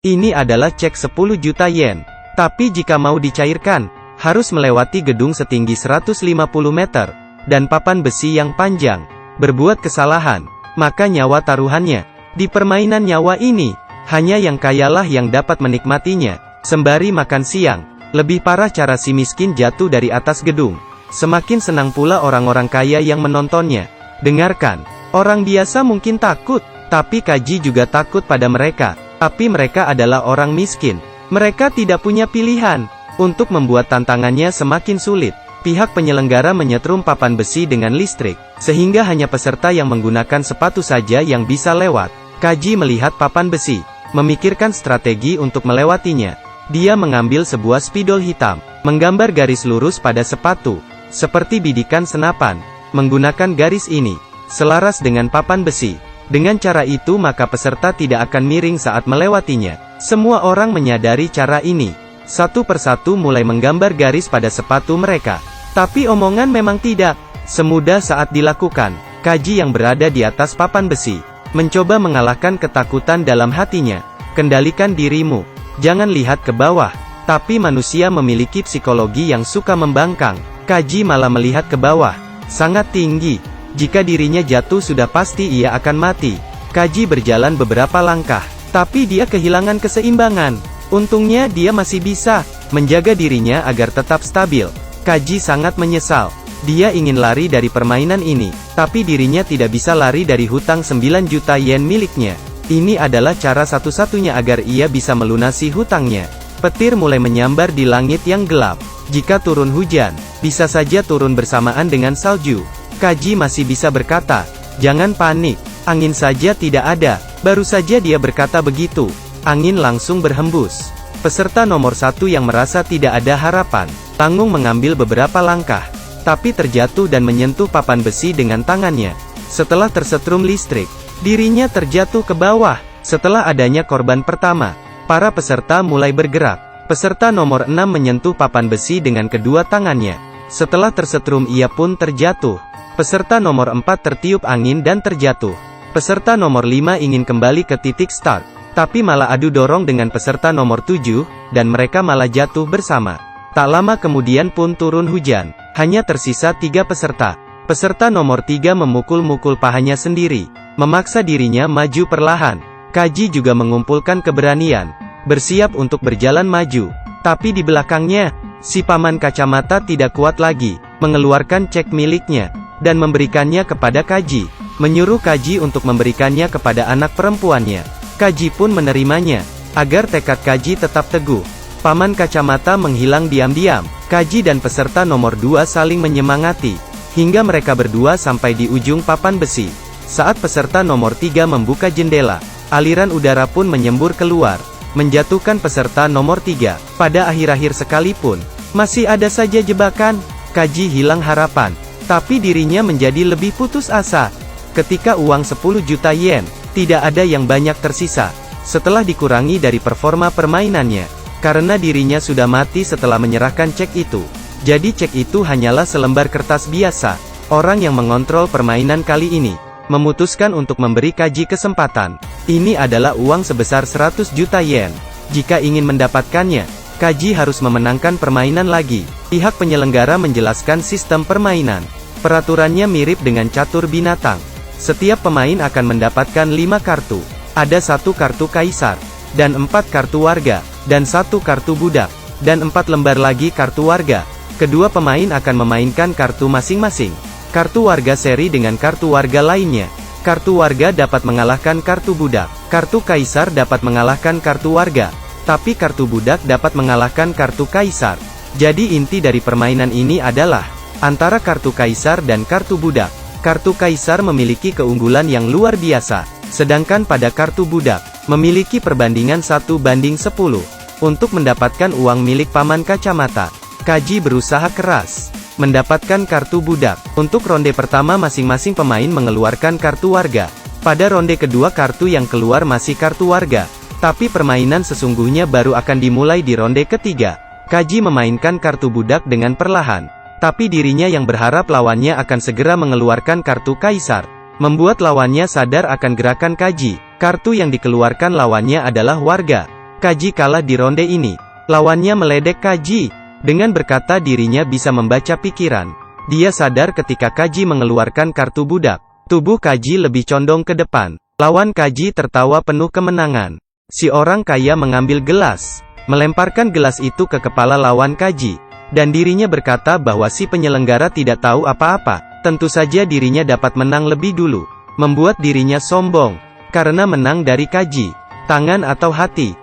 Ini adalah cek 10 juta yen. Tapi jika mau dicairkan, harus melewati gedung setinggi 150 meter, dan papan besi yang panjang. Berbuat kesalahan, maka nyawa taruhannya. Di permainan nyawa ini, hanya yang kayalah yang dapat menikmatinya, sembari makan siang. Lebih parah cara si miskin jatuh dari atas gedung. Semakin senang pula orang-orang kaya yang menontonnya. Dengarkan, orang biasa mungkin takut, tapi Kaji juga takut pada mereka. Tapi mereka adalah orang miskin. Mereka tidak punya pilihan. Untuk membuat tantangannya semakin sulit, pihak penyelenggara menyetrum papan besi dengan listrik, sehingga hanya peserta yang menggunakan sepatu saja yang bisa lewat. Kaji melihat papan besi, memikirkan strategi untuk melewatinya. Dia mengambil sebuah spidol hitam, menggambar garis lurus pada sepatu, seperti bidikan senapan. Menggunakan garis ini, selaras dengan papan besi. Dengan cara itu maka peserta tidak akan miring saat melewatinya. Semua orang menyadari cara ini. Satu persatu mulai menggambar garis pada sepatu mereka. Tapi omongan memang tidak semudah saat dilakukan. Kaji yang berada di atas papan besi, mencoba mengalahkan ketakutan dalam hatinya. Kendalikan dirimu. Jangan lihat ke bawah. Tapi manusia memiliki psikologi yang suka membangkang. Kaji malah melihat ke bawah. Sangat tinggi. Jika dirinya jatuh sudah pasti ia akan mati. Kaji berjalan beberapa langkah, tapi dia kehilangan keseimbangan. Untungnya dia masih bisa menjaga dirinya agar tetap stabil. Kaji sangat menyesal. Dia ingin lari dari permainan ini, tapi dirinya tidak bisa lari dari hutang 9 juta yen miliknya. Ini adalah cara satu-satunya agar ia bisa melunasi hutangnya. Petir mulai menyambar di langit yang gelap. Jika turun hujan, bisa saja turun bersamaan dengan salju. Kaji masih bisa berkata, "Jangan panik, angin saja tidak ada." Baru saja dia berkata begitu, angin langsung berhembus. Peserta nomor 1 yang merasa tidak ada harapan, tanggung mengambil beberapa langkah, tapi terjatuh dan menyentuh papan besi dengan tangannya. Setelah tersetrum listrik, dirinya terjatuh ke bawah. Setelah adanya korban pertama, para peserta mulai bergerak. Peserta nomor 6 menyentuh papan besi dengan kedua tangannya. Setelah tersetrum ia pun terjatuh. Peserta nomor 4 tertiup angin dan terjatuh. Peserta nomor 5 ingin kembali ke titik start, tapi malah adu dorong dengan peserta nomor 7, dan mereka malah jatuh bersama. Tak lama kemudian pun turun hujan. Hanya tersisa 3 peserta. Peserta nomor 3 memukul-mukul pahanya sendiri, memaksa dirinya maju perlahan. Kaji juga mengumpulkan keberanian, bersiap untuk berjalan maju. Tapi di belakangnya, si paman kacamata tidak kuat lagi, mengeluarkan cek miliknya, dan memberikannya kepada Kaji. Menyuruh Kaji untuk memberikannya kepada anak perempuannya. Kaji pun menerimanya, agar tekad Kaji tetap teguh. Paman kacamata menghilang diam-diam. Kaji dan peserta nomor 2 saling menyemangati, hingga mereka berdua sampai di ujung papan besi. Saat peserta nomor 3 membuka jendela, aliran udara pun menyembur keluar, menjatuhkan peserta nomor 3. Pada akhir-akhir sekalipun, masih ada saja jebakan. Kaji hilang harapan, tapi dirinya menjadi lebih putus asa. Ketika uang 10 juta yen, tidak ada yang banyak tersisa, setelah dikurangi dari performa permainannya, karena dirinya sudah mati setelah menyerahkan cek itu. Jadi cek itu hanyalah selembar kertas biasa. Orang yang mengontrol permainan kali ini, memutuskan untuk memberi Kaji kesempatan. Ini adalah uang sebesar 100 juta yen. Jika ingin mendapatkannya, Kaji harus memenangkan permainan lagi. Pihak penyelenggara menjelaskan sistem permainan. Peraturannya mirip dengan catur binatang. Setiap pemain akan mendapatkan 5 kartu. Ada 1 kartu kaisar, dan 4 kartu warga, dan 1 kartu budak, dan 4 lembar lagi kartu warga. Kedua pemain akan memainkan kartu masing-masing. Kartu warga seri dengan kartu warga lainnya. Kartu warga dapat mengalahkan kartu budak. Kartu kaisar dapat mengalahkan kartu warga. Tapi kartu budak dapat mengalahkan kartu kaisar. Jadi inti dari permainan ini adalah antara kartu kaisar dan kartu budak. Kartu kaisar memiliki keunggulan yang luar biasa, sedangkan pada kartu budak, memiliki perbandingan 1:10. Untuk mendapatkan uang milik paman kacamata, Kaji berusaha keras mendapatkan kartu budak. Untuk ronde pertama masing-masing pemain mengeluarkan kartu warga. Pada ronde kedua kartu yang keluar masih kartu warga. Tapi permainan sesungguhnya baru akan dimulai di ronde ketiga. Kaji memainkan kartu budak dengan perlahan. Tapi dirinya yang berharap lawannya akan segera mengeluarkan kartu kaisar, membuat lawannya sadar akan gerakan Kaji. Kartu yang dikeluarkan lawannya adalah warga. Kaji kalah di ronde ini. Lawannya meledek Kaji. Dengan berkata dirinya bisa membaca pikiran. Dia sadar ketika Kaji mengeluarkan kartu budak. Tubuh Kaji lebih condong ke depan. Lawan Kaji tertawa penuh kemenangan. Si orang kaya mengambil gelas. Melemparkan gelas itu ke kepala lawan Kaji. Dan dirinya berkata bahwa si penyelenggara tidak tahu apa-apa. Tentu saja dirinya dapat menang lebih dulu. Membuat dirinya sombong. Karena menang dari Kaji. Tangan atau hati.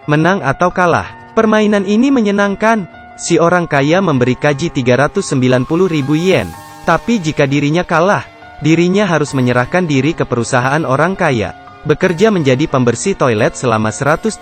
Menang atau kalah. Permainan ini menyenangkan. Si orang kaya memberi Kaji 390.000 yen. Tapi jika dirinya kalah, dirinya harus menyerahkan diri ke perusahaan orang kaya. Bekerja menjadi pembersih toilet selama 130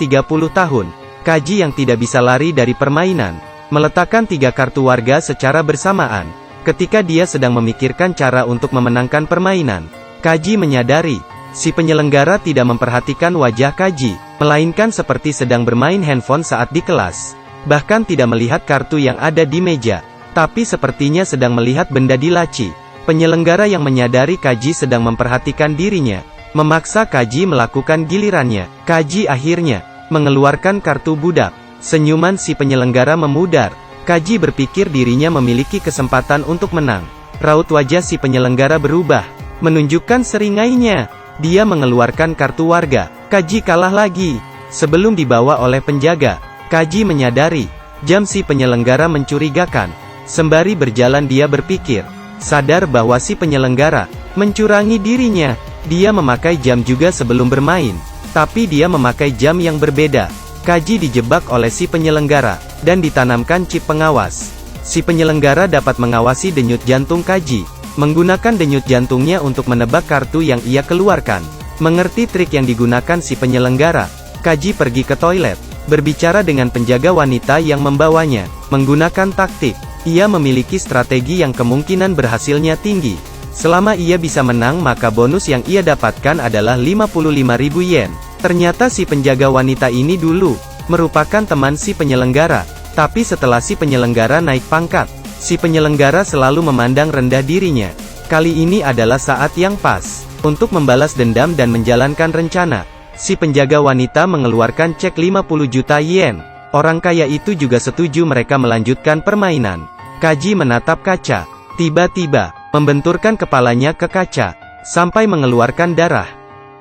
tahun. Kaji yang tidak bisa lari dari permainan. Meletakkan 3 kartu warga secara bersamaan. Ketika dia sedang memikirkan cara untuk memenangkan permainan, Kaji menyadari, si penyelenggara tidak memperhatikan wajah Kaji, melainkan seperti sedang bermain handphone saat di kelas. Bahkan tidak melihat kartu yang ada di meja, tapi sepertinya sedang melihat benda di laci. Penyelenggara yang menyadari Kaji sedang memperhatikan dirinya, memaksa Kaji melakukan gilirannya. Kaji akhirnya mengeluarkan kartu budak. Senyuman si penyelenggara memudar. Kaji berpikir dirinya memiliki kesempatan untuk menang. Raut wajah si penyelenggara berubah, menunjukkan seringainya. Dia mengeluarkan kartu warga. Kaji kalah lagi. Sebelum dibawa oleh penjaga, Kaji menyadari, jam si penyelenggara mencurigakan. Sembari berjalan dia berpikir, sadar bahwa si penyelenggara mencurangi dirinya. Dia memakai jam juga sebelum bermain, tapi dia memakai jam yang berbeda. Kaji dijebak oleh si penyelenggara, dan ditanamkan chip pengawas. Si penyelenggara dapat mengawasi denyut jantung Kaji, menggunakan denyut jantungnya untuk menebak kartu yang ia keluarkan. Mengerti trik yang digunakan si penyelenggara, Kaji pergi ke toilet, berbicara dengan penjaga wanita yang membawanya. Menggunakan taktik, ia memiliki strategi yang kemungkinan berhasilnya tinggi. Selama ia bisa menang maka bonus yang ia dapatkan adalah 55.000 yen. Ternyata si penjaga wanita ini dulu merupakan teman si penyelenggara. Tapi setelah si penyelenggara naik pangkat, si penyelenggara selalu memandang rendah dirinya. Kali ini adalah saat yang pas untuk membalas dendam dan menjalankan rencana. Si penjaga wanita mengeluarkan cek 50 juta yen. Orang kaya itu juga setuju mereka melanjutkan permainan. Kaji menatap kaca. Tiba-tiba, membenturkan kepalanya ke kaca, sampai mengeluarkan darah.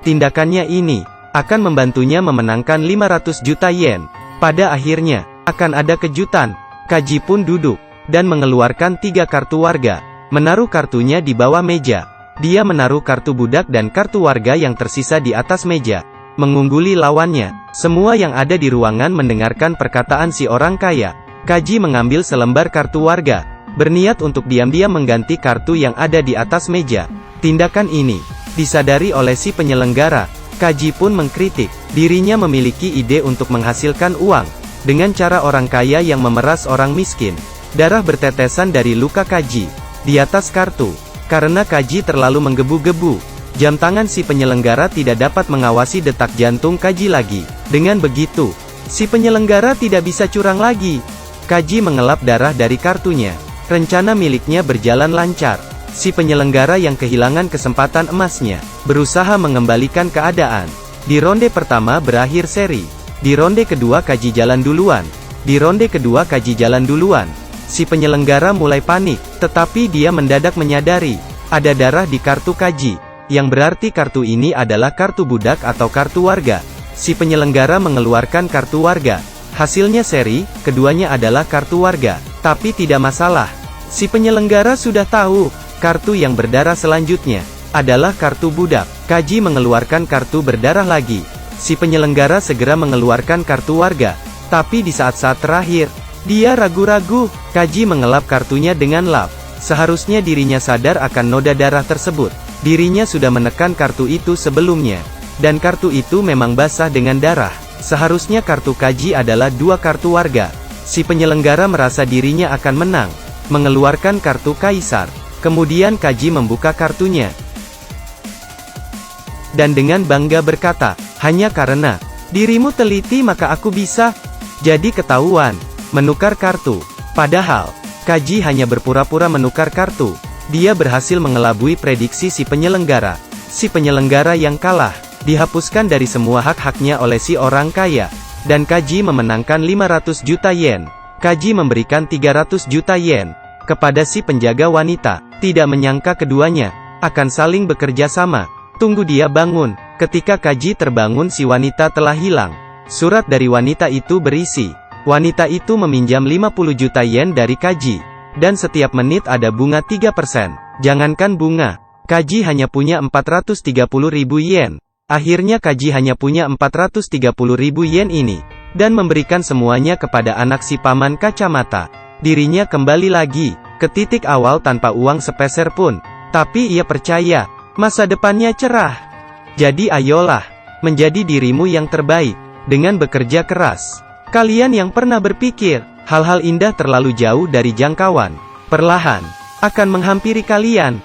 Tindakannya ini akan membantunya memenangkan 500 juta yen. Pada akhirnya, akan ada kejutan. Kaji pun duduk, dan mengeluarkan 3 kartu warga. Menaruh kartunya di bawah meja. Dia menaruh kartu budak dan kartu warga yang tersisa di atas meja. Mengungguli lawannya. Semua yang ada di ruangan mendengarkan perkataan si orang kaya. Kaji mengambil selembar kartu warga, berniat untuk diam-diam mengganti kartu yang ada di atas meja. Tindakan ini disadari oleh si penyelenggara. Kaji pun mengkritik. Dirinya memiliki ide untuk menghasilkan uang dengan cara orang kaya yang memeras orang miskin. Darah bertetesan dari luka Kaji di atas kartu. Karena Kaji terlalu menggebu-gebu, jam tangan si penyelenggara tidak dapat mengawasi detak jantung Kaji lagi. Dengan begitu, si penyelenggara tidak bisa curang lagi. Kaji mengelap darah dari kartunya. Rencana miliknya berjalan lancar. Si penyelenggara yang kehilangan kesempatan emasnya, berusaha mengembalikan keadaan. Di ronde pertama berakhir seri. Di ronde kedua Kaji jalan duluan. Di ronde kedua Kaji jalan duluan. Si penyelenggara mulai panik, tetapi dia mendadak menyadari, ada darah di kartu Kaji, yang berarti kartu ini adalah kartu budak atau kartu warga. Si penyelenggara mengeluarkan kartu warga. Hasilnya seri, keduanya adalah kartu warga. Tapi tidak masalah. Si penyelenggara sudah tahu, kartu yang berdarah selanjutnya adalah kartu budak. Kaji mengeluarkan kartu berdarah lagi. Si penyelenggara segera mengeluarkan kartu warga. Tapi di saat-saat terakhir, dia ragu-ragu. Kaji mengelap kartunya dengan lap. Seharusnya dirinya sadar akan noda darah tersebut. Dirinya sudah menekan kartu itu sebelumnya. Dan kartu itu memang basah dengan darah. Seharusnya kartu Kaji adalah 2 kartu warga. Si penyelenggara merasa dirinya akan menang. Mengeluarkan kartu kaisar. Kemudian Kaji membuka kartunya. Dan dengan bangga berkata, hanya karena dirimu teliti maka aku bisa jadi ketahuan menukar kartu. Padahal, Kaji hanya berpura-pura menukar kartu. Dia berhasil mengelabui prediksi si penyelenggara. Si penyelenggara yang kalah dihapuskan dari semua hak-haknya oleh si orang kaya. dan Kaji memenangkan 500 juta yen. Kaji memberikan 300 juta yen kepada si penjaga wanita. Tidak menyangka keduanya akan saling bekerja sama. Tunggu, dia bangun. Ketika Kaji terbangun, si wanita telah hilang. Surat dari wanita itu berisi, wanita itu meminjam 50 juta yen dari Kaji, dan setiap menit ada bunga 3%. Jangankan bunga, Kaji hanya punya 430 ribu yen. Akhirnya Kaji hanya punya 430 ribu yen ini, dan memberikan semuanya kepada anak si paman kacamata. Dirinya kembali lagi ke titik awal tanpa uang sepeser pun. Tapi ia percaya, masa depannya cerah. Jadi ayolah, menjadi dirimu yang terbaik, dengan bekerja keras. Kalian yang pernah berpikir, hal-hal indah terlalu jauh dari jangkauan, perlahan akan menghampiri kalian.